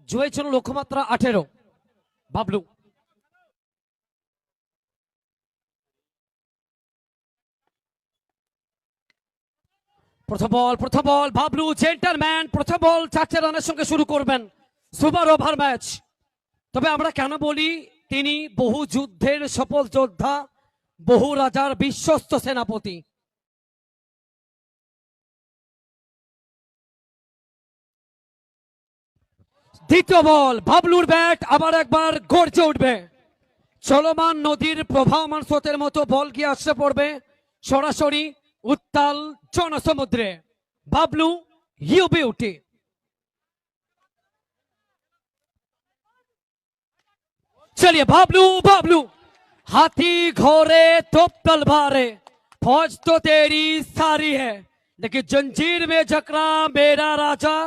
জয়ের জন্য লক্ষ্যমাত্রা 18। বাবলু প্রথম বল বাবলু জেন্টলম্যান, প্রথম বল 4টে রানের সঙ্গে শুরু করবেন। Super over match. তবে আমরা কেন বলি, তিনি বহু যুদ্ধের সফল যোদ্ধা, বহু রাজার বিশ্বস্ত সেনাপতি। দ্বিতীয় বল বাবলুর ব্যাট আবার একবার গর্জে উঠবে। চলমান নদীর প্রবাহমান স্রোতের মতো বল গিয়ে আসতে পড়বে সরাসরি উত্তাল জনসমুদ্রে। Bablu you beauty. चलिए बाबलू बाबलू हाथी घोड़े तोप तलवारे, फौज तो तेरी सारी है, लेकिन जंजीर में जकड़ा मेरा राजा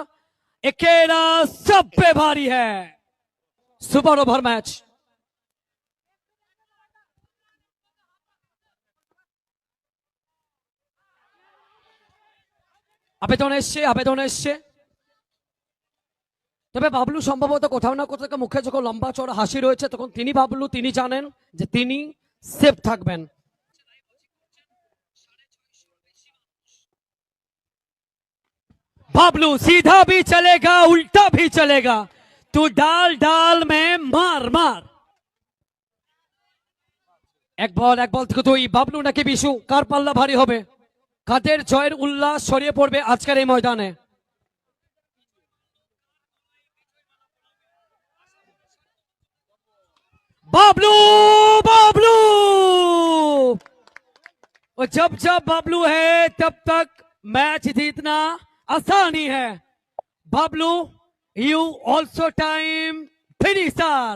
अकेला सब पे भारी है। Super over match. আবেদন এসছে। তবে বাবলু সম্ভবত কোথাও না কোথাও মুখে যখন লম্বা চড়া হাসি রয়েছে, তখন বাবলু তিনি জানেন যে তিনি সেফ থাকবেন। बाबलू सीधा भी चलेगा उल्टा भी चलेगा, तू डाल डाल में मार मार। এক বল থেকে দুই। বাবলু নাকি বিশু, কার পাল্লা ভারী হবে? কাদের জয়ের উল্লাস ছড়িয়ে পড়বে আজকের এই ময়দানে? बाबलू बाबलू, और जब बाबलू है तब तक मैच जीतना आसानी है। Bablu you also time finisher.